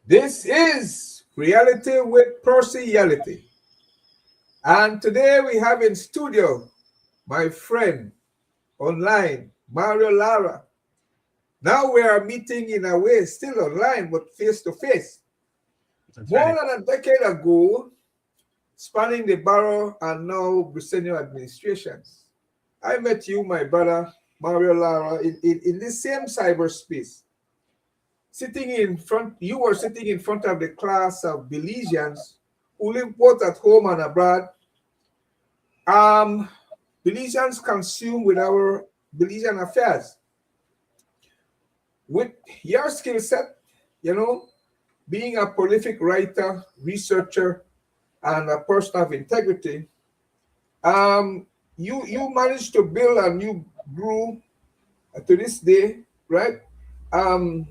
This is Reality with Partiality. And today we have in studio my friend online, Mario Lara. Now we are meeting in a way still online, but face to face. That's More right. than a decade ago, spanning the Barrow and now Briceño administrations, I met you, my brother, Mario Lara, in this same cyberspace. You were sitting in front of the class of Belizeans who live both at home and abroad. Um, Belizeans consume with our Belizean affairs. With your skill set, you know, being a prolific writer, researcher, and a person of integrity, you managed to build and you grew to this day, right? Um,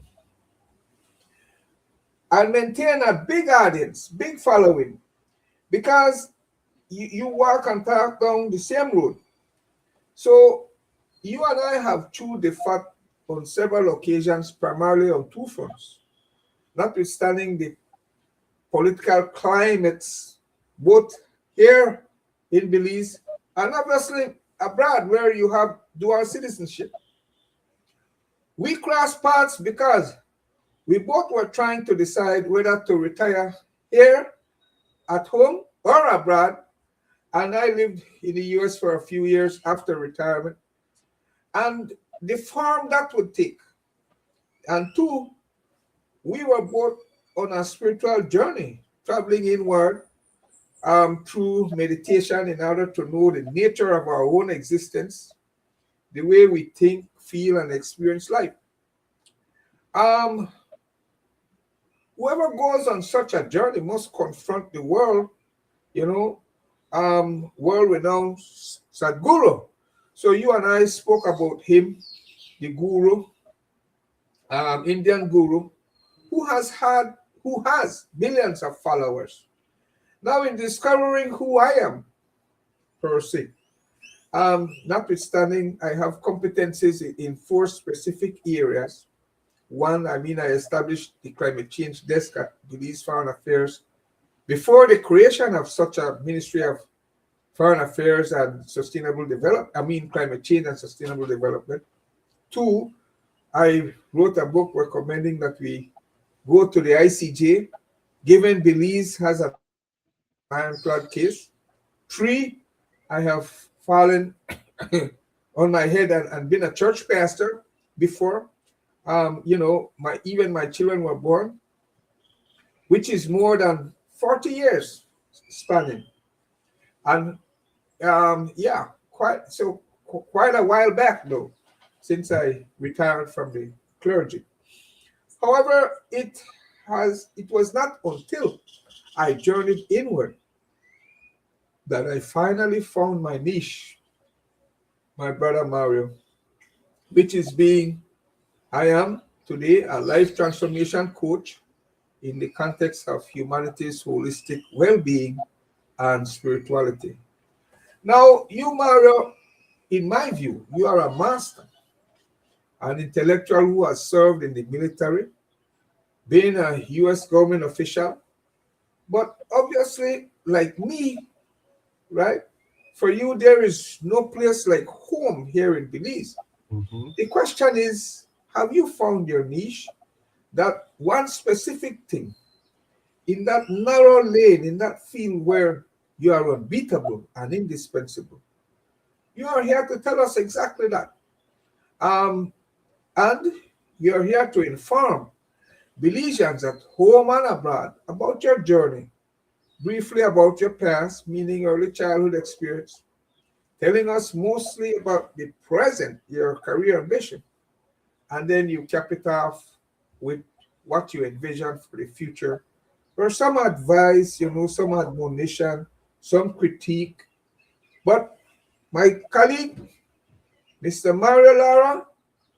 and maintain a big audience, big following, because you walk and talk down the same road. So you and I have chewed the fat on several occasions, primarily on two fronts, notwithstanding the political climates, both here in Belize and obviously abroad where you have dual citizenship. We crossed paths because we both were trying to decide whether to retire here at home or abroad. And I lived in the US for a few years after retirement. And the form that would take. And two, we were both on a spiritual journey, traveling inward through meditation in order to know the nature of our own existence, the way we think, feel, and experience life. Um, Whoever goes on such a journey must confront the world, you know, world renowned Sadhguru. So you and I spoke about him, the guru, Indian guru, who has millions of followers. Now, in discovering who I am per se, notwithstanding, I have competencies in four specific areas. One, I established the climate change desk at Belize Foreign Affairs before the creation of such a Ministry of Foreign Affairs and Sustainable Development, climate change and sustainable development. Two, I wrote a book recommending that we go to the ICJ, given Belize has an ironclad case. Three, I have fallen on my head and been a church pastor before. Even my children were born, which is more than 40 years spanning. And quite a while back though, since I retired from the clergy. However, it was not until I journeyed inward that I finally found my niche, my brother Mario, which is being I am today a life transformation coach in the context of humanity's holistic well-being and spirituality. Now, you, Mario, in my view, you are a master, an intellectual who has served in the military, been a US government official, but obviously, like me, right? For you, there is no place like home here in Belize. Mhm. The question is, have you found your niche? That one specific thing in that narrow lane, in that field where you are unbeatable and indispensable. You are here to tell us exactly that. Um, and you're here to inform Belizeans at home and abroad about your journey, briefly about your past, meaning early childhood experience, telling us mostly about the present, your career ambition, and then you cap it off with what you envision for the future, or some advice, some admonition, some critique. But my colleague, Mr. Mario Lara,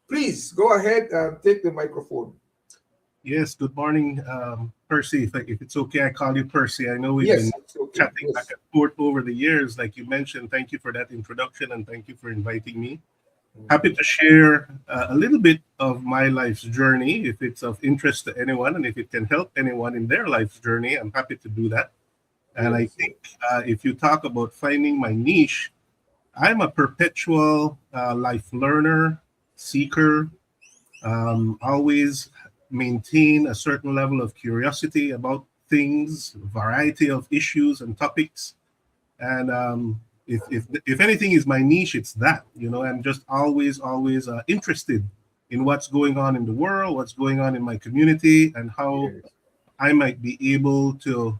please go ahead and take the microphone. Yes, good morning, Percy. If it's okay, I call you Percy. I know we've Yes, been it's okay. chatting back Yes. and forth over the years, like you mentioned. Thank you for that introduction and thank you for inviting me. Happy to share a little bit of my life's journey if it's of interest to anyone and if it can help anyone in their life's journey. I'm happy to do that. And I Yes. think if you talk about finding my niche, I'm a perpetual life learner, seeker, always maintain a certain level of curiosity about things, variety of issues and topics. And if anything is my niche, it's that. I'm just always interested in what's going on in the world, what's going on in my community, and how Yes. I might be able to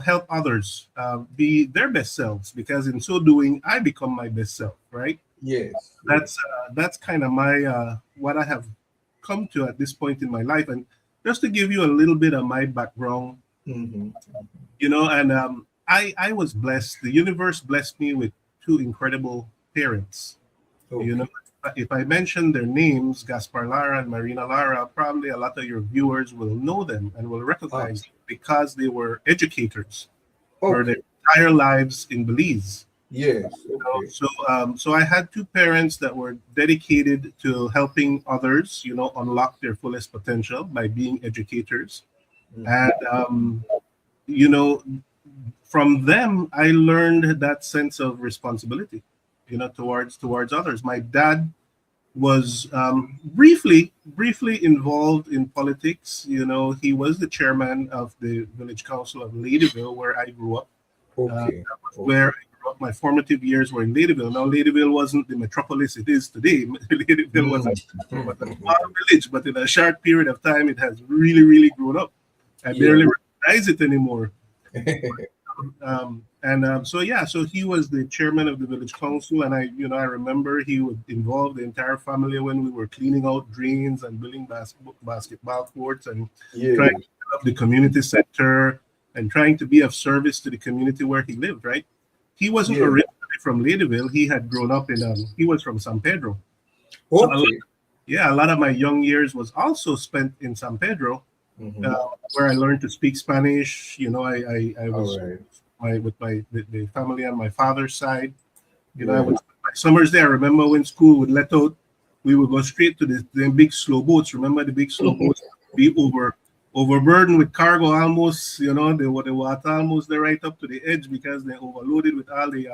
help others be their best selves, because in so doing I become my best self, right? Yes. Yes. That's kind of my what I have come to at this point in my life. And just to give you a little bit of my background, Mm-hmm. and I was blessed. The universe blessed me with two incredible parents. you Okay. know if I mention their names, Gaspar Lara and Marina Lara, probably a lot of your viewers will know them and will Ah, recognize them because they were educators for their okay. entire lives in Belize. Yes. Okay. So I had two parents that were dedicated to helping others, unlock their fullest potential by being educators. Mm-hmm. And you know, from them, I learned that sense of responsibility, towards others. My dad was briefly involved in politics. He was the chairman of the village council of Ladyville, where I grew up. Okay. That was where Okay. I grew up. My formative years were in Ladyville. Now, Ladyville wasn't the metropolis it is today. Ladyville was a Mm. small village, but in a short period of time, it has really, really grown up. I Yeah. barely recognize it anymore. So he was the chairman of the village council, and I remember he would involve the entire family when we were cleaning out drains and building basketball courts and trying to Yes. set up the community center and trying to be of service to the community where he lived. Right, he wasn't Yeah. originally from Ladyville. He had grown up in he was from San Pedro. So Okay. a lot of my young years was also spent in San Pedro, Mm-hmm. where I learned to speak Spanish. I All was right. with the family on my father's side. I Yeah. would my summers there. I remember when school would let out, we would go straight to the big slow boats. Remember the big slow boats be overburdened with cargo almost. They were at almost there right up to the edge because they're overloaded with all the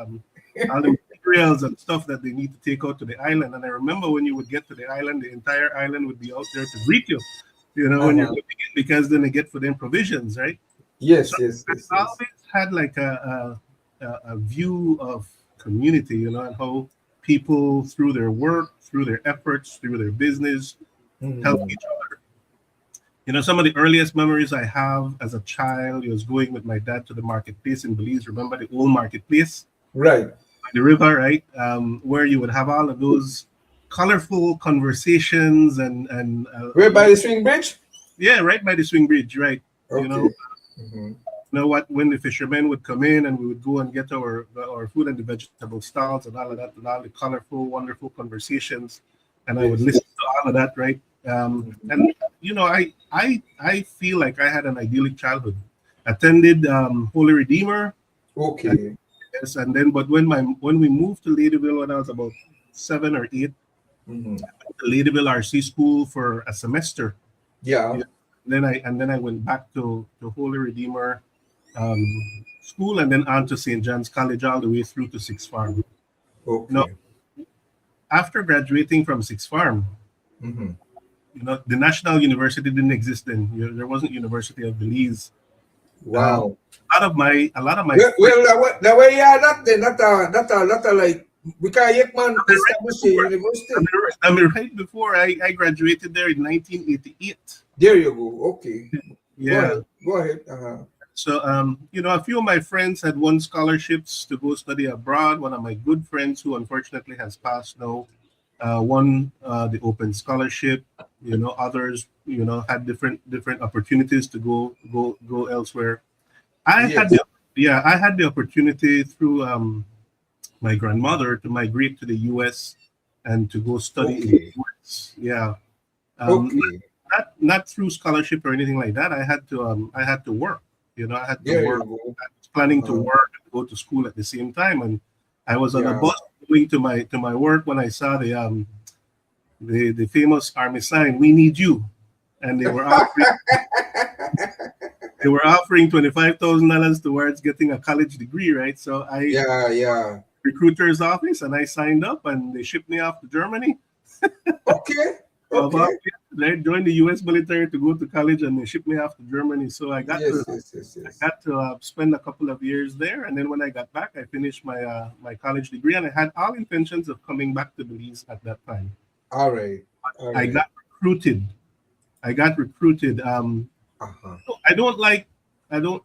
materials and stuff that they need to take out to the island. And I remember when you would get to the island, the entire island would be out there to greet you. When you're Uh-huh. coming in, because then they get for them provisions, right? So Yes. Yes. Yes. I Yes. always had like a view of community, and how people, through their work, through their efforts, through their business, help Mm. each other. Some of the earliest memories I have as a child was going with my dad to the marketplace in Belize. Remember the old marketplace Right. by the river, right? Where you would have all of those colorful conversations Where by the swing bridge? yeah, right by the swing bridge, right? You know, Okay. Mm-hmm. what, when the fishermen would come in and we would go and get our food and the vegetable stalls and all of that, and all the colorful, wonderful conversations, and I would Yes. listen to all of that, right? Mhm. And I feel like I had an idyllic childhood. Attended Holy Redeemer, and, Okay. yes, and then but when we moved to Ladyville when I was about 7 or 8, Mm-hmm. to Ladyville RC school for a semester. Yeah. Yeah. Then I went back to Holy Redeemer um, school, and then on to St. John's College all the way through to Sixth Farm. Now, Okay. after graduating from Sixth Farm, Mm-hmm. the National University didn't exist then. There wasn't University of Belize. Wow. A lot of my friends. Well, the way yeah, that then that like because Yekman I mean, right established a before, university. right before I graduated there in 1988. There you go. Okay. Go Yeah. ahead. Go ahead. Uh-huh. So, a few of my friends had won scholarships to go study abroad. One of my good friends, who unfortunately has passed now, won the open scholarship. Others, had different opportunities to go elsewhere. I had Yes. the yeah, I had the opportunity through my grandmother to migrate to the U.S. and to go study in the Okay. U.S. Yeah, um, Okay. not through scholarship or anything like that. I had to work. I had to There you work. go. I was planning to Uh-huh. work and go to school at the same time, and I was on a Yeah. bus going to my work when I saw the famous army sign, "We need you," and they were offering $25,000 towards getting a college degree, right? So I Yeah, yeah. recruiter's office and I signed up, and they shipped me off to Germany. Okay, About okay. I joined the U.S. military to go to college, and they shipped me off to Germany. So Yes, yes, yes, yes. I got to spend a couple of years there, and then when I got back, I finished my college degree, and I had all intentions of coming back to Belize at that time. All right, all I right. got recruited. I got recruited. Uh-huh. I don't like. I don't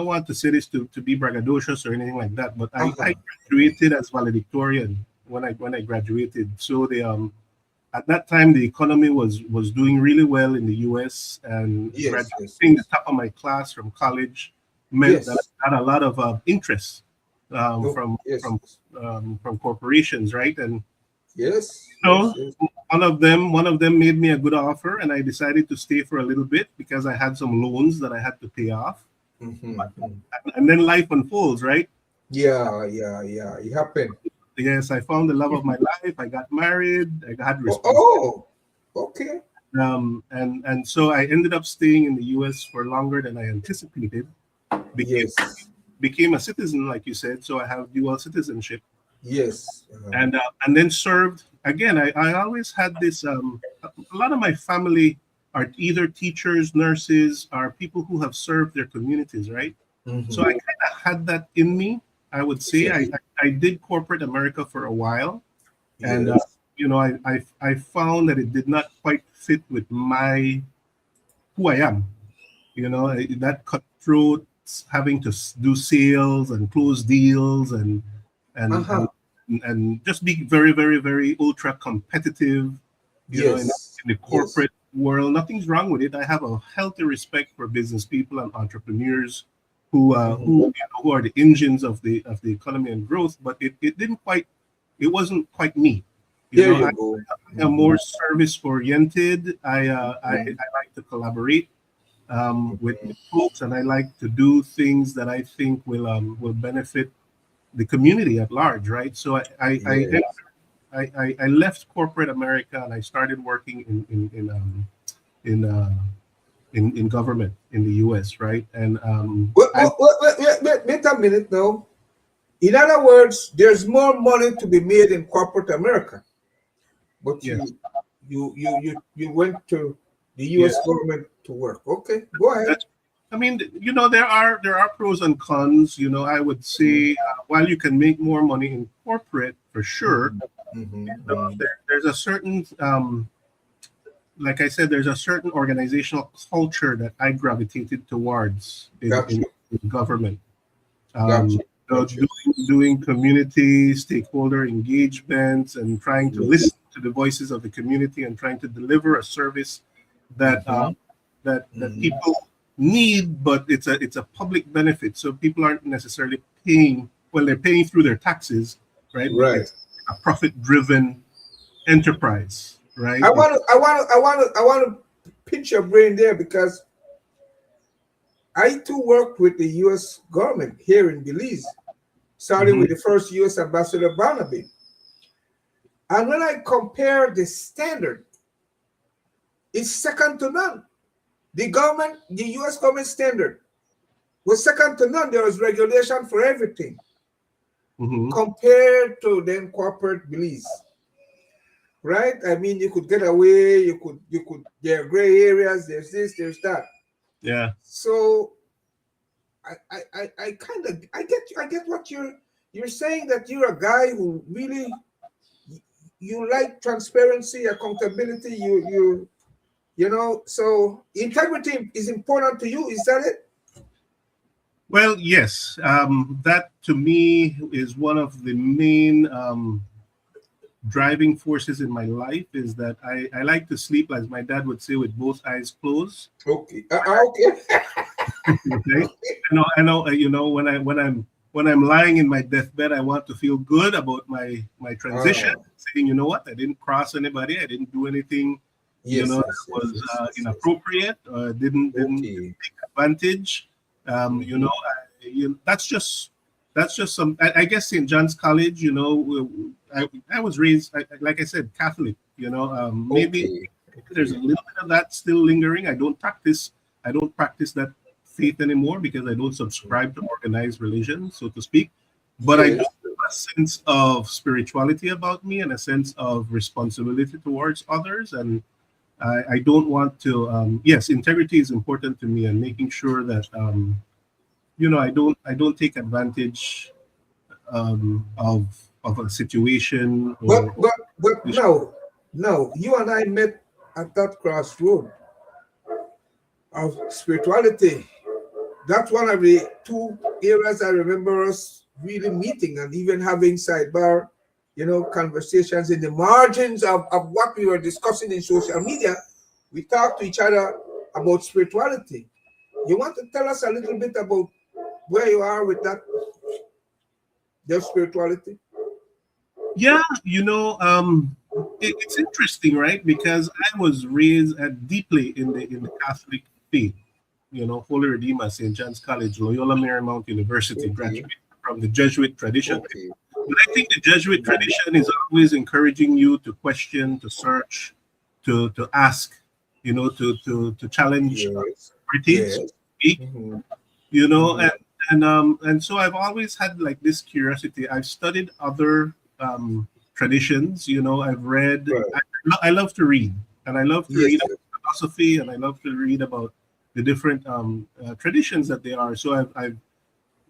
want to say this to be braggadocious or anything like that, but I Uh-huh. graduated as valedictorian when I graduated. So the at that time the economy was doing really well in the U.S. and Yes, yes, graduating the yes. top of my class from college meant that Yes. I got a lot of interest No, yes, from corporations, right? And yes, you yes, know, yes. one of them made me a good offer, and I decided to stay for a little bit because I had some loans that I had to pay off. Mm-hmm. And then life unfolds, right? Yeah, yeah, yeah. It happened. Yes, I found the love of my life. I got married. I had Oh, responsibility. oh, okay. And so I ended up staying in the U.S. for longer than I anticipated. Became Yes, became a citizen, like you said. So I have dual citizenship, yes. and then served again. I always had this. A lot of my family are either teachers, nurses, are people who have served their communities, right? So I Mm-hmm. kind of had that in me. I would say Yes, I did corporate America for a while, and yes. I found that it did not quite fit with my who I am. That cutthroat, having to do sales and close deals and and Uh-huh. and just be very, very, very ultra competitive. Yes, In the yes. corporate world, nothing's wrong with it. I have a healthy respect for business people and entrepreneurs Mm-hmm. who are the engines of the economy and growth. But it didn't quite, it wasn't quite me. There I you go. am Mm-hmm. more service oriented. I like to collaborate with folks, and I like to do things that I think will benefit the community at large, right? So Yes. I left corporate America and I started working in, uh, in government in the U.S., right? And I Wait a minute now. In other words, there's more money to be made in corporate America, but yes, you went to the yeah. U.S. government to work. Okay, go ahead. That's, I mean, there are pros and cons. I would Mhm, say while you can make more money in corporate for sure, mhm, mhm. there's a certain like I said, there's a certain organizational culture that I gravitated towards Got you, in government. got you, got you. Doing community stakeholder engagements and trying to Yes. listen to the voices of the community and trying to deliver a service that Mm-hmm, that mm-hmm. people need, but it's a public benefit. So people aren't necessarily paying. Well, they're paying through their taxes, right? But Right. it's a profit-driven enterprise, right? I want to, I want to, I want to, I want to pinch your brain there because I too worked with the U.S. government here in Belize, starting Mhm. with the first U.S. Ambassador Barnaby. And when I compare the standard, it's second to none. The U.S. government standard was second to none. There was regulation for everything Mhm. compared to then corporate Belize, right? I mean, you could get away. There are gray areas. There's this. There's that. Yeah. So I kind of I get what you're saying, that you're a guy who really you like transparency, accountability. So integrity is important to you. Is that it? Well, yes. That to me is one of the main driving forces in my life. Is that I like to sleep, as my dad would say, with both eyes closed. Okay. Okay. Okay. I know. When I'm lying in my deathbed, I want to feel good about my transition. Oh, Saying, you know what, I didn't cross anybody. I didn't do anything, yes, that yes, yes, was yes, yes, yes. inappropriate. Didn't Okay. take advantage. Mhm. That's just. that's just some. I guess St. John's College, I was raised, like I said, Catholic. Maybe Okay, there's a okay. little bit of that still lingering. I don't practice that faith anymore because I don't subscribe to organized religion, so to speak. But I do Yes, have a sense of spirituality about me and a sense of responsibility towards others. And I don't want to. Yes, integrity is important to me, and making sure that I don't take advantage of a situation but or but but no, you and I met at that crossroad of spirituality. That's one of the two areas I remember us really meeting and even having sidebar, conversations in the margins of what we were discussing in social media. We talked to each other about spirituality. You want to tell us a little bit about where you are with that, your spirituality? yeah, it's interesting, right? Because I was raised deeply in the Catholic faith. Holy Redeemer, St. John's College, Loyola Marymount University, Okay, graduated from the Jesuit tradition. okay. But I think the Jesuit tradition is always encouraging you to question, to search, to ask, to challenge Yes, authority, so to yes. speak, Mhm, you know, mhm. and and so I've always had like this curiosity. I've studied other traditions. I've read. Right. I love to read, and I love to Yes, read yes. about philosophy, and I love to read about the different traditions that they are. So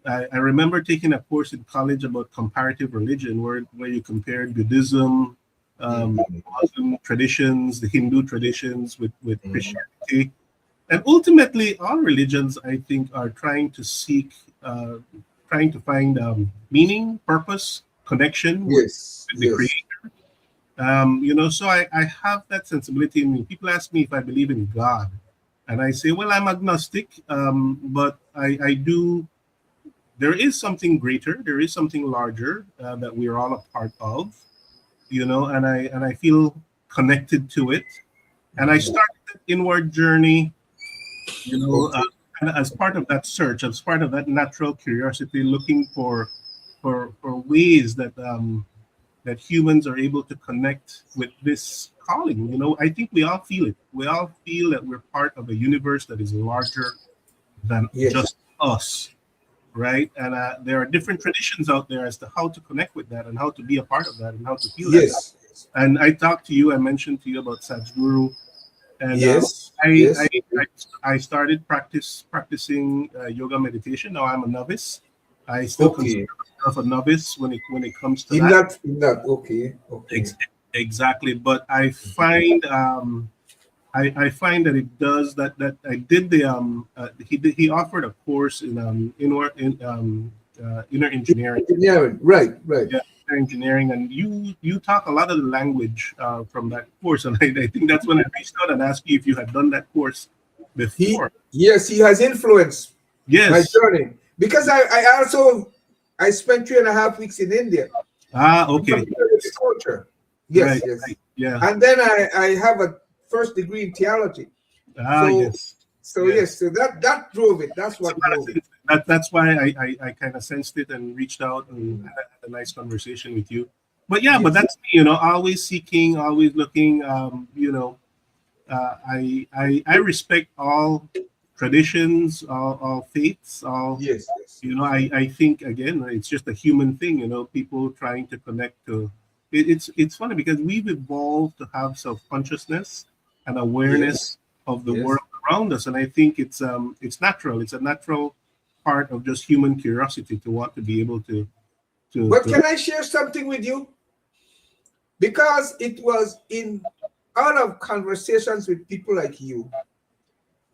I remember taking a course in college about comparative religion, where you compared Buddhism, Mhm, Muslim traditions, the Hindu traditions with mhm. Christianity, and ultimately, all religions, I think, are trying to find meaning, purpose, connection Yes, with the yes. Creator. So I have that sensibility in me. People ask me if I believe in God, and I say, well, I'm agnostic, but I do. There is something greater. There is something larger that we are all a part of. And I feel connected to it. And I Mhm. started that inward journey you know, uh, Okay. and as part of that search, as part of that natural curiosity, looking for ways that humans are able to connect with this calling. I think we all feel it. We all feel that we're part of a universe that is larger than Yes, just us, right? And there are different traditions out there as to how to connect with that and how to be a part of that and how to feel that. yes, And I talked to you. I mentioned to you about Sadhguru, and yes, I, I yes. I started practicing yoga meditation. Now I'm a novice. I still consider Okay. myself a novice when it comes to In that. that, in that. Okay, okay. Ex- exactly, but I find I find that it does that I did the he offered a course in inner engineering. Engineering. Right, right. Yeah, inner engineering, and you talk a lot of the language from that course, and I think that's when I reached out and asked you if you had done that course before. Yes, he has influenced my Yes. journey because I spent 3.5 weeks in India. Ah, I'm okay. familiar with the culture. Right, Yes, yes. right. Yeah. And then I have a first degree in theology. Ah, So yes. so yes, Yes. so that drove it. That's Makes a what lot of drove it. sense. That's why I kind of sensed it and reached out and had a nice conversation with you. But yeah, but Yes, that's me, always seeking, always looking. I respect all traditions, all faiths, all. yes, yes. I think again, it's just a human thing. People trying to connect to. It's funny because we've evolved to have self consciousness and Yes, awareness of the yes. world around us, and I think it's natural. It's a natural part of just human curiosity to want to be able But to. can I share something with you? Because it was in out of conversations with people like you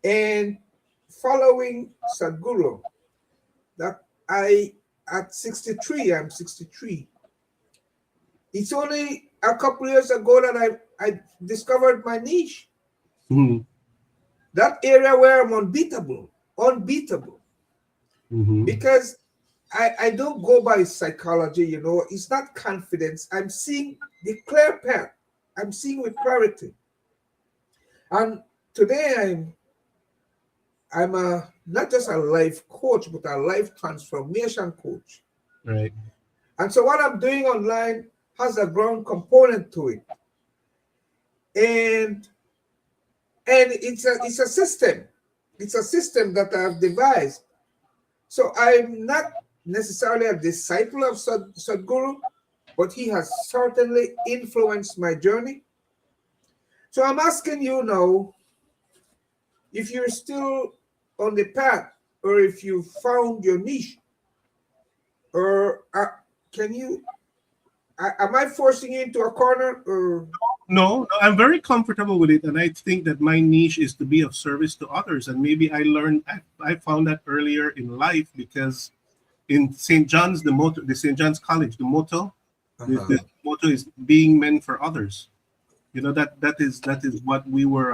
and following Sadhguru that I at 63, I'm 63. It's only a couple years ago that I discovered my niche. Mhm, That area where I'm unbeatable, unbeatable. mhm, Because I don't go by psychology, it's not confidence. I'm seeing the clear path. I'm seeing with clarity. And today I'm a not just a life coach, but a life transformation coach. Right. And so what I'm doing online has a ground component to it. And it's a system. It's a system that I've devised. So I'm not necessarily a disciple of Sadhguru, but he has certainly influenced my journey. So I'm asking you now, if you're still on the path, or if you found your niche, or can you? Am I forcing you into a corner? Or No, no, I'm very comfortable with it, and I think that my niche is to be of service to others. And maybe I found that earlier in life, because in St. John's, the St. John's College, the motto is being men for others. You know, that is what we were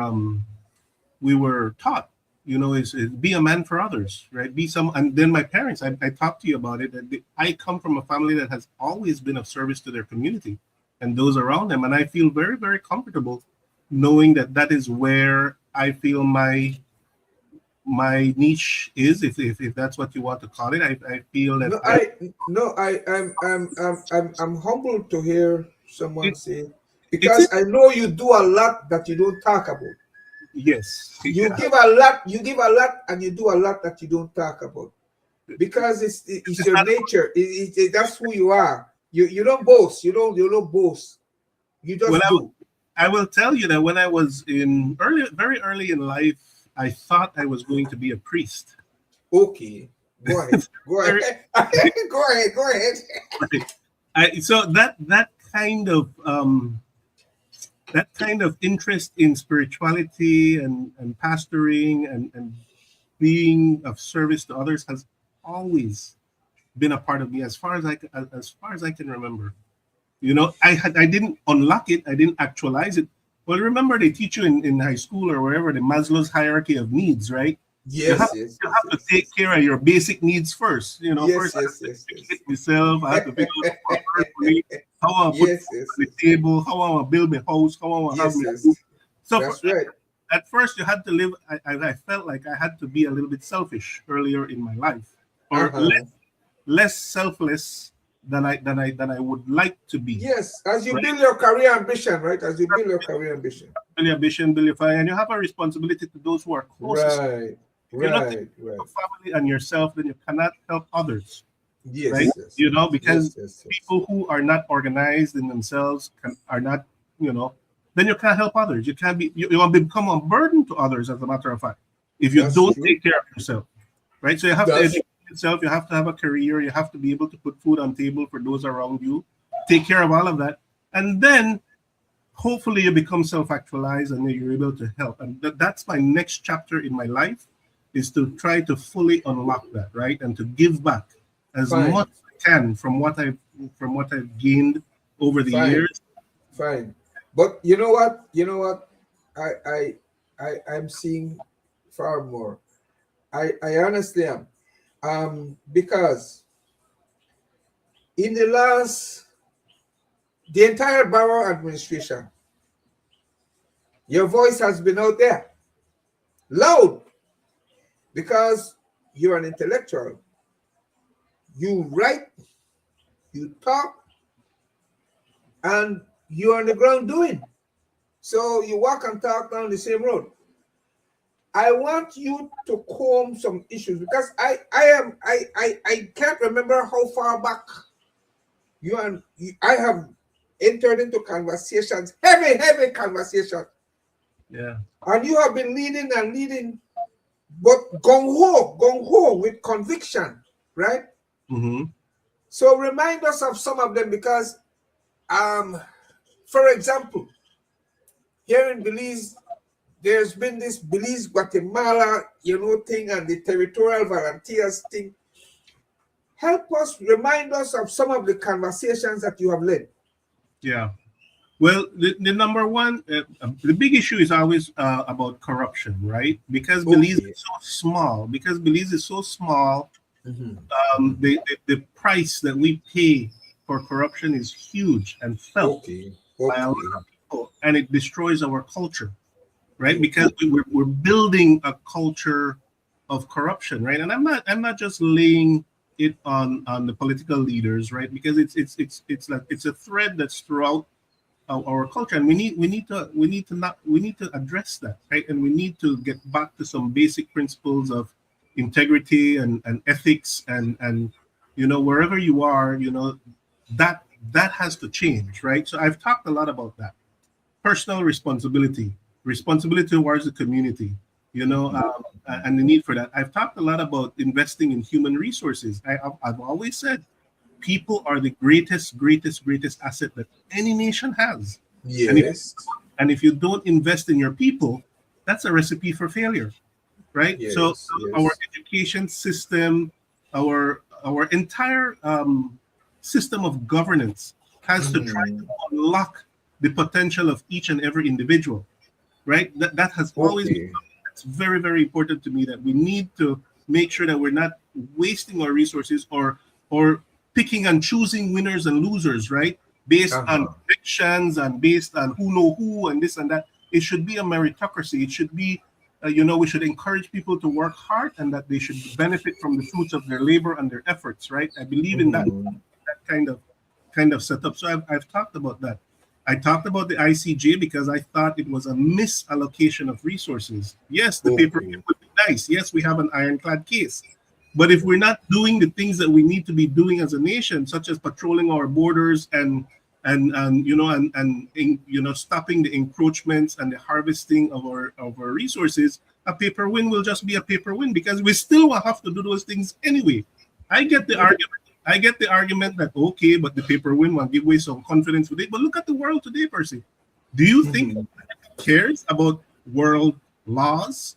taught. You know, is be a man for others, right? Be some. And then my parents, I talked to you about it. That I come from a family that has always been of service to their community and those around them, and I feel very, very comfortable knowing that that is where I feel my niche is, if that's what you want to call it. I feel that I'm humbled to hear someone it, say, it's because I know you do a lot that you don't talk about. yes, You yeah. give a lot, and you do a lot that you don't talk about, because it's It's your not, nature. That's who you are. You don't boast. You don't boast. You well, just do. I will tell you that when I was very early in life, I thought I was going to be a priest. Okay, go ahead. Go Very, ahead. Go ahead. Go ahead. so that kind of interest in spirituality and pastoring and being of service to others has always been a part of me, as far as I can remember. You know, I didn't unlock it, I didn't actualize it. Well, remember they teach you in high school or wherever the Maslow's hierarchy of needs, right? You have Yes, yes, you yes, have to yes, take yes. care of your basic needs first. You know, Yes, first I yes, have to yes, yes. educate myself. I have to figure out what works for me, how I put Yes, food yes, on the yes. table, how I want to build my house, how I want to have Yes, my food. yes. So That's right. at first, you had to live. I felt like I had to be a little bit selfish earlier in my life, or Uh-huh. less selfless than I would like to be. Yes, as you Right? build your career ambition, right? As you build your career ambition. Build your ambition, build your fire, and you have a responsibility to those who are closest. Right, If you're not taking right, care right. of family and yourself, then you cannot help others, right? Yes, yes, You know, yes, because yes, yes. people who are not organized in themselves are not, you know, then you can't help others. You can't be, you will become a burden to others, as a matter of fact, if you That's don't true. take care of yourself, right? So you have to That's educate yourself, you have to have a career, you have to be able to put food on table for those around you, take care of all of that. And then hopefully you become self-actualized and you're able to help. And that's my next chapter in my life, is to try to fully unlock that, right? And to give back as fine, much as I can from what I've gained over the fine, years. fine. But you know what? You know what? I'm seeing far more. I honestly am. Because in the entire borough administration, your voice has been out there loud, because you're an intellectual. You write, you talk, and you're on the ground doing. So you walk and talk down the same road. I want you to comb some issues, because I can't remember how far back I have entered into conversations, heavy conversations, Yeah. and you have been leading and leading, but gung ho with conviction, right? Mm-hmm. So remind us of some of them, because um, for example, here in Belize, there's been this Belize Guatemala, thing, and the territorial volunteers thing. Help us, remind us of some of the conversations that you have led. Yeah. Well, the number one, the big issue is always about corruption, right? Okay. Because Belize is so small, Mhm. the price that we pay for corruption is huge and felt Okay. by a lot Okay. of people, and it destroys our culture, right? Because Okay. we're building a culture of corruption, right? And I'm not just laying it on the political leaders, right? Because it's like it's a thread that's throughout our culture, and we need to address that, right? And we need to get back to some basic principles of integrity and ethics, and wherever you are, that that has to change, right? So I've talked a lot about that personal responsibility, responsibility towards the community, and the need for that. I've talked a lot about investing in human resources. I've always said people are the greatest asset that any nation has. And if Yes. and if you don't invest in your people, that's a recipe for failure, right? So Yes. our Yes. education system, our entire system of governance has to try to Mhm. unlock the potential of each and every individual, right? That has always been Okay. something that's very, very important to me, that we need to make sure that we're not wasting our resources, or picking and choosing winners and losers, right? Based on Uh-huh. predictions and based on who know who and this and that. It should be a meritocracy. It should be, we should encourage people to work hard, and that they should benefit from the fruits of their labor and their efforts, right? I believe in that Mhm. kind of setup. So I've talked about that. I talked about the ICJ because I thought it was a misallocation of resources. Yes, the paper Okay. would be nice. Yes, we have an ironclad case. But if we're not doing the things that we need to be doing as a nation, such as patrolling our borders and stopping the encroachments and the harvesting of our resources, a paper win will just be a paper win, because we still will have to do those things anyway. I get the argument. I get the argument that okay, but the paper win will give away some confidence with it. But look at the world today, Percy. Do you think Mhm. cares about world laws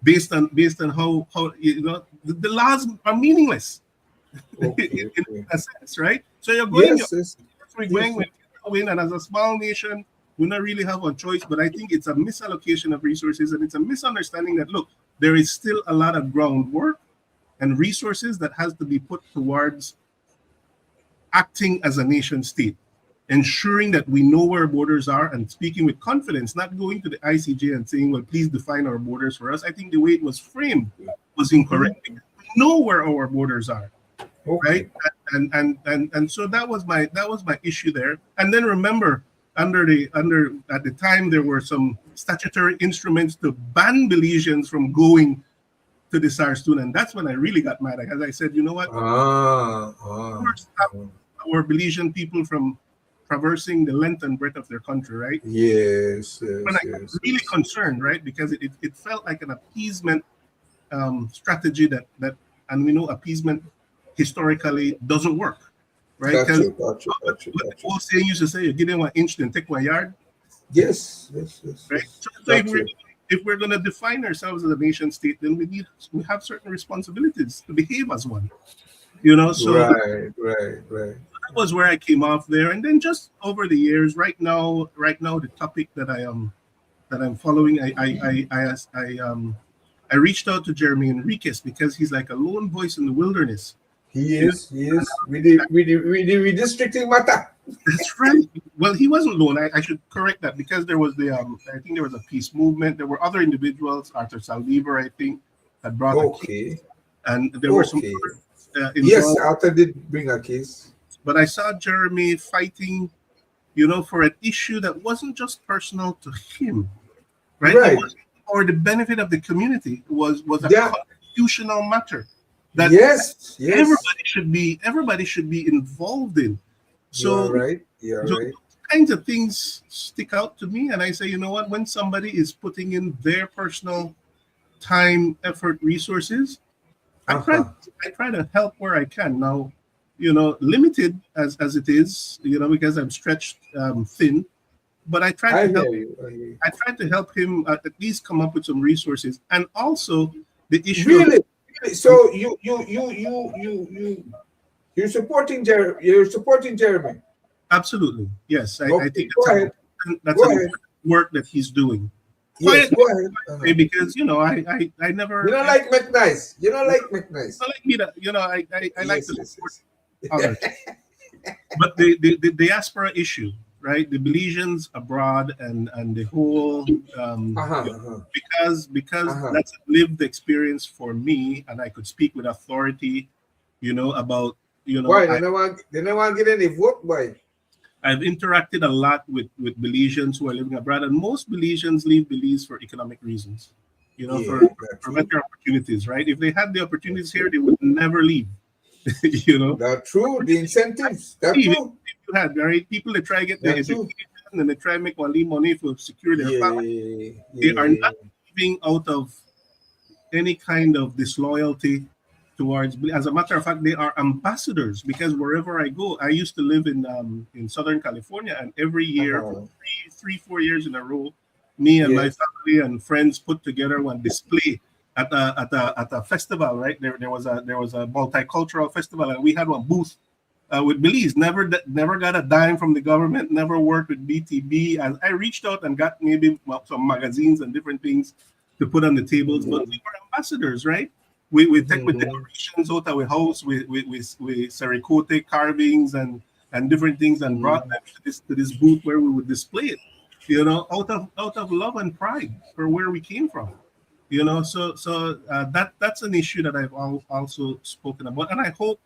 based on how the laws are meaningless Okay. in Okay. a sense, right? So you're going your Yes. Yes. we're Yes. going with win, and as a small nation, we not really have a choice. But I think it's a misallocation of resources, and it's a misunderstanding that look, there is still a lot of groundwork and resources that has to be put towards acting as a nation state, ensuring that we know where borders are and speaking with confidence, not going to the ICJ and saying, well, please define our borders for us. I think the way it was framed was Mhm. incorrect. We know where our borders are, right? Okay. And so that was my issue there. And then remember, under at the time there were some statutory instruments to ban Belizeans from going to the Sarstoon, and that's when I really got mad. Because I said, you know what? Ah. Ah. Stop our Belizean people from traversing the length and breadth of their country, right? Yes. When I Yes. got Yes. really Yes. concerned, right? Because it felt like an appeasement strategy that and we know appeasement historically doesn't work, right? Got Because you. Got you. what Got you. the Got you. old saying used to say, you give them 1 inch, then take 1 yard, Yes. Yes. Yes. right? Yes. So Got you. if we're going to define ourselves as a nation state, then we have certain responsibilities to behave as one, So Right. Right. Right. that was where I came off there, and then just over the years, right now, the topic that I'm following, I reached out to Jeremy Enriquez because he's like a lone voice in the wilderness. He You know, is. He is. We the redistricting matter. that's right. Well, he wasn't alone. I should correct that, because there was I think there was a peace movement. There were other individuals. Arthur Saldivar, I think, had brought a case, Okay. and there were some Okay. Yes. involved. Arthur did bring a case. But I saw Jeremy fighting, for an issue that wasn't just personal to him, right? It Right. was for the benefit of the community. It was a Yeah. constitutional matter that Yes. Yes. everybody should be involved in. You are So, right. You are so right. those kinds of things stick out to me, and I say, you know what? When somebody is putting in their personal time, effort, resources, I Uh try huh. I try to help where I can. Now, limited as it is, because I'm stretched thin, but I try I to help. hear you. I hear you. I tried to help him at least come up with some resources, and also the issue of Really? Really? So you're supporting Jeremy. absolutely yes. I Okay. think Go ahead. that's Go an ahead. important work that he's doing Yes. quietly, Go ahead. Uh-huh. because I You never don't like McNice. You don't you like know, McNice. I like me that I like Yes. to Yes. support Yes. others, but the diaspora issue, right? The Belizeans abroad and the whole Uh huh. Uh huh. because Uh huh. that's a lived experience for me, and I could speak with authority. about, Why they never want get any vote? Why? I've interacted a lot with Belizeans who are living abroad, and most Belizeans leave Belize for economic reasons, Yeah, that's for true. better opportunities, right? If they had the That's opportunities here, true. they would never leave, you know. That's true. The incentives. That's If true. you had, right, people that try to get their That's true. education and they try to make money to secure their family, Yeah, they are yeah. not leaving out of any kind of disloyalty towards. As a matter of fact, they are ambassadors, because wherever I go, I used to live in Southern California, and every year for Uh-huh. 4 years in a row, me and my Yes. family and friends put together one display at a festival. Right there was a multicultural festival, and we had one booth. With Belize, never got a dime from the government, never worked with BTB. And I reached out and got maybe some magazines and different things to put on the tables, but we were ambassadors, right? We take with Mm-hmm. decorations out of our house with sericote carvings and different things, and brought them to this booth where we would display it, out of love and pride for where we came from. That's an issue that I've also spoken about, and I hope,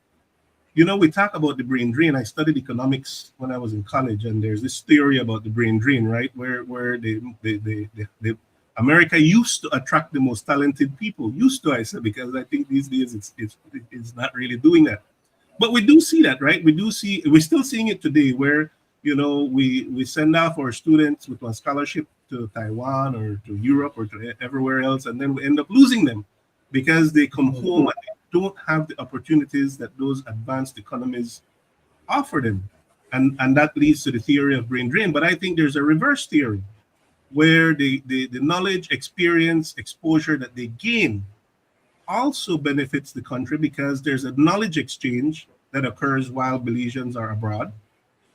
we talk about the brain drain. I studied economics when I was in college, and there's this theory about the brain drain, right? Where America used to attract the most talented people. Used to, I said, because I think these days it's not really doing that. But we do see that, right? We're still seeing it today, where we send off our students with one scholarship to Taiwan or to Europe or to everywhere else, and then we end up losing them because they come home and they don't have the opportunities that those advanced economies offer them, and that leads to the theory of brain drain. But I think there's a reverse theory where the knowledge, experience, exposure that they gain also benefits the country, because there's a knowledge exchange that occurs while Belizeans are abroad,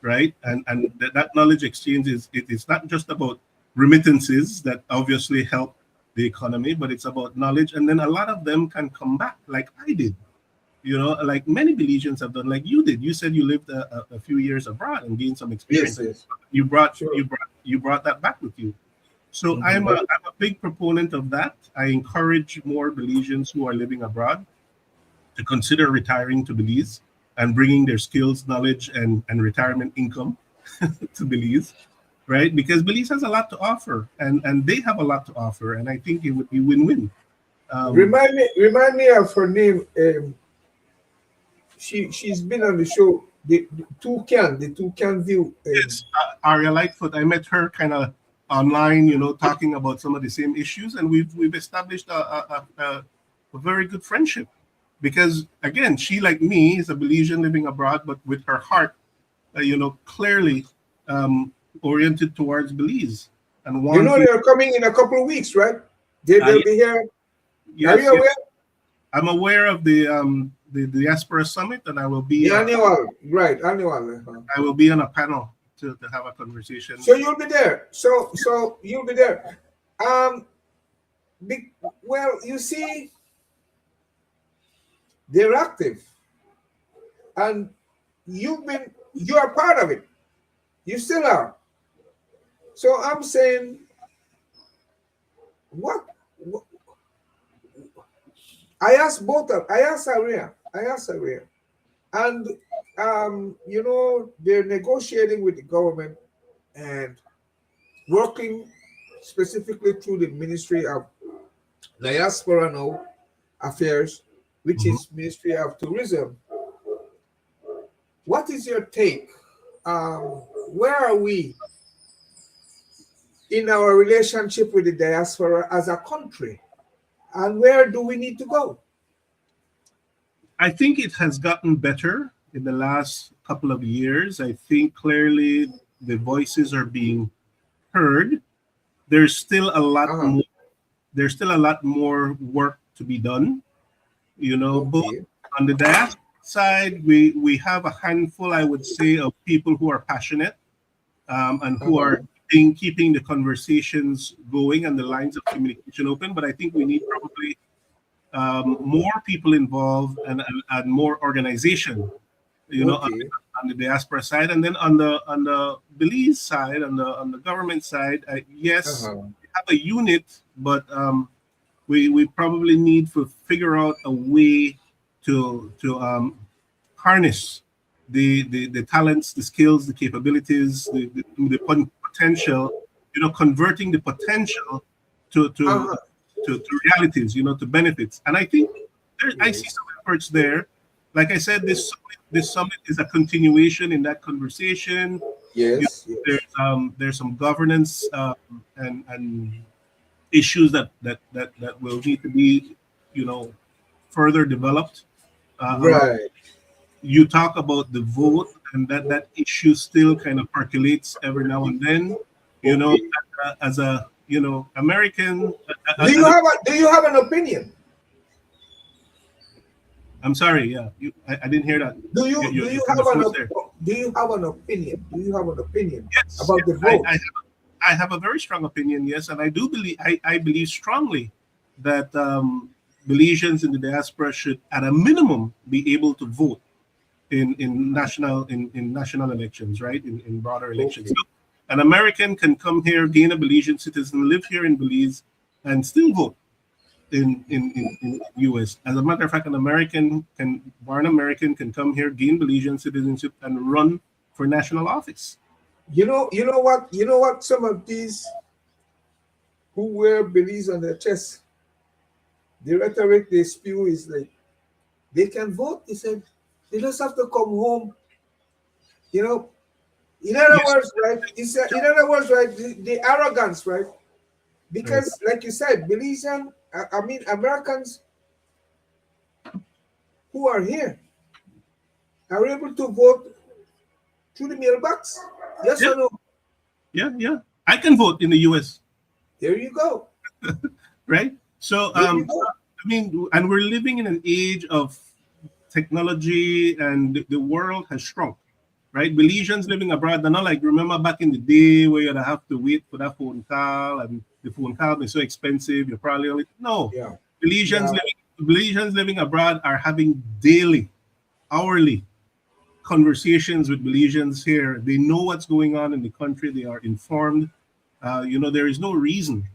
right? And that knowledge exchange it's not just about remittances that obviously help the economy, but it's about knowledge. And then a lot of them can come back, like I did, like many Belizeans have done, like you did. You said you lived a few years abroad and gained some Yes, experience. yes. You brought Sure. you brought that back with you. So I'm Mm-hmm. a big proponent of that. I encourage more Belizeans who are living abroad to consider retiring to Belize and bringing their skills, knowledge, and retirement income to Belize, right? Because Belize has a lot to offer, and they have a lot to offer, and I think it would be win-win. Um, Remind me of her name. She's been on the show. The Toucan View. Yes, Aria Lightfoot. I met her kind of online, talking about some of the same issues, and we've established a very good friendship. Because again, she, like me, is a Belizean living abroad, but with her heart, clearly oriented towards Belize and You know wanting. they're coming in a couple of weeks, right? They'll be here. Are Yes, you yes, aware? I'm aware of the Diaspora Summit, and I will be The annual, right? Annual. I will be on a panel to have a conversation. So you'll be there. So you'll be there. Um. Well, you see, they're active, and you are part of it. You still are. So I'm saying, what I asked Aria. And they're negotiating with the government and working specifically through the Ministry of Diaspora now Affairs, which Mhm. is Ministry of Tourism. What is your take? Where are we in our relationship with the diaspora as a country, and where do we need to go? I think it has gotten better in the last couple of years. I think clearly the voices are being heard. There's still a lot Uh-huh. more. There's still a lot more work to be done. Both Okay. on the diaspora side, we have a handful, I would say, of people who are passionate, and who are Uh-huh. keeping the conversations going and the lines of communication open. But I think we need probably more people involved, and more organization, on Okay. the diaspora side. And then on the Belize side, on the government side, yes, Uh-huh. we have a unit, but we probably need to figure out a way. to harness the talents, the skills, the capabilities, the potential, converting the potential to to Uh-huh. to realities, to benefits. And I think I see Yes. some efforts there. Like I said, this summit is a continuation in that conversation. You Yes. know, Yes. there's some governance and issues that will need to be, you know, further developed around. Right. You talk about the vote, and that issue still kind of percolates every now and then. You know, Okay. as a American, Do you have an opinion? I'm sorry, yeah, I didn't hear that. You kind of froze there. Do you have an opinion? Do you have an opinion Yes, about yes, the vote? I have a very strong opinion. Yes, and I do believe I believe strongly that Belizeans in the diaspora should, at a minimum, be able to vote in national elections, right? In broader elections. Okay. So an American can come here, gain a Belizean citizen, live here in Belize, and still vote in US. As a matter of fact, an American can born American can come here, gain Belizean citizenship, and run for national office. You know what? Some of these who wear beliefs on their chest, the rhetoric they spew is like they can vote. They said they just have to come home. You know, in other Yes, words, right? In other words, right? The arrogance, right? right. Because, like you said, Belizean, I mean, Americans who are here are able to vote through the mailbox. Yes Yeah, or no? yeah, yeah. I can vote in the US, There you go. right? So, There you go. I mean, and we're living in an age of technology, and the world has shrunk, right? Belizeans living abroad, they're not like, remember back in the day where you'd have to wait for that phone call, and the phone call is so expensive. You're probably only, no. Yeah. Belizeans Yeah. living Belizeans living abroad are having daily, hourly conversations with Belizeans here. They know what's going on in the country. They are informed. There is no reason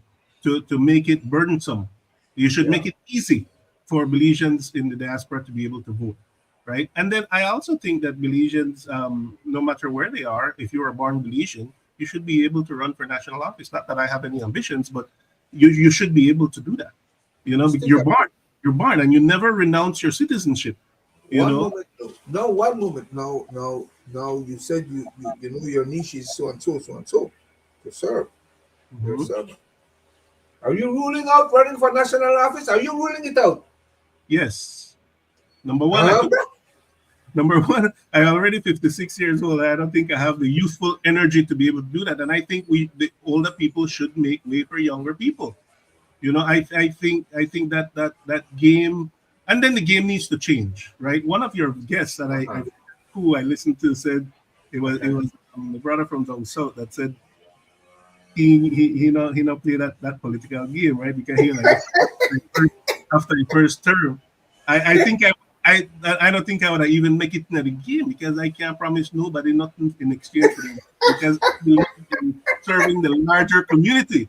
to make it burdensome. You should Yeah. make it easy for Belizeans in the diaspora to be able to vote, right? And then I also think that Belizeans, no matter where they are, if you are born Belizean, you should be able to run for national office. Not that I have any ambitions, but you should be able to do that. Stick You're up. born. You're born, and you never renounce your citizenship. You One know, moment. No, no, one moment. No, no, no. You said you know your niche is so and so, so and so. To serve. You're Mhm. serving. Are you ruling out running for national office? Are you ruling it out? Yes. Number one, I Um, could. Number one, I'm already 56 years old. I don't think I have the youthful energy to be able to do that. And I think the older people, should make way for younger people. I think that game, and then the game needs to change, right? One of your guests that uh-huh. who I listened to said it Okay. was the brother from down south that said he not play that political game, right? Because he like after the first term, I think I don't think I would even make it in the game, because I can't promise nobody nothing in exchange for them, because I believe in serving the larger community.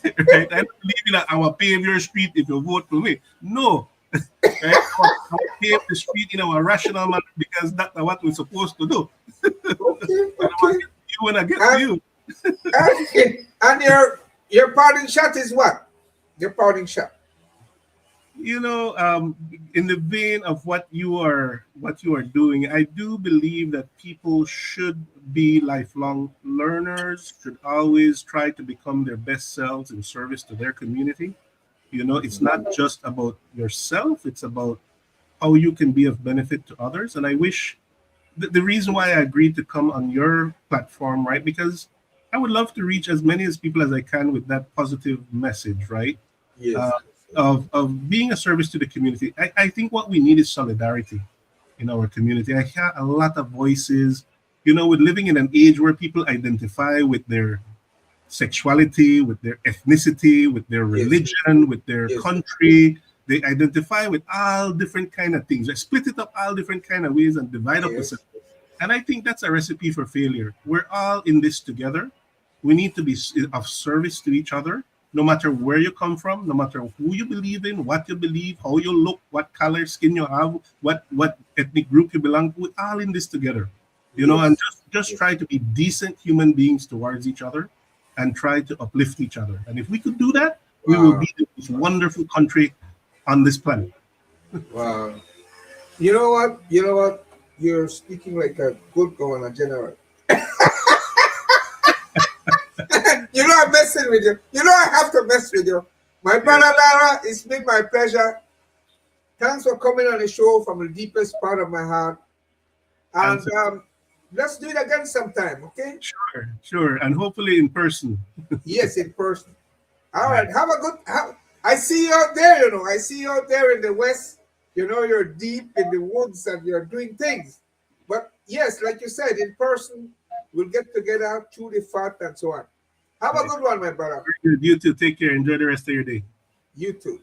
Right? I don't believe in our pave your street if you vote for me. No, right? Our pave the street in our rational manner, because that's what we're supposed to do. Okay. I don't want Okay. to get to you when I get to And you. and your parting shot is what? Your parting shot. In the vein of what you are doing, I do believe that people should be lifelong learners, should always try to become their best selves in service to their community. It's Mhm. not just about yourself, it's about how you can be of benefit to others. And I wish the reason why I agreed to come on your platform, right? Because I would love to reach as many as people as I can with that positive message, right? uh, Yes. of being a service to the community. I think what we need is solidarity in our community. I hear a lot of voices, with living in an age where people identify with their sexuality, with their ethnicity, with their Yes. religion, with their Yes. country. They identify with all different kind of things. They split it up all different kind of ways and divide up the Yes. system. And I think that's a recipe for failure. We're all in this together. We need to be of service to each other. no matter where you come from, no matter who you believe in, what you believe, how you look, what color skin you have, what ethnic group you belong to, we're all in this together. And Yes. just Yes. try to be decent human beings towards each other and try to uplift each other. And if we could do that, we will Wow. be the most wonderful country on this planet. Wow. You know what? You know what? You're speaking like a good governor general. You know I'm messing with you. You know I have to mess with you. My Yeah. brother Lara, it's been my pleasure. Thanks for coming on the show from the deepest part of my heart. And And so, let's do it again sometime, okay? sure, and hopefully in person. Yes, in person. All All right. right. Have a good. I see you out there. I see you out there in the west. You're deep in the woods and you're doing things. But yes, like you said, in person, we'll get together, chew the fat, and so on. Have a Right. good one, my brother. You too. Take care. Enjoy the rest of your day. You too.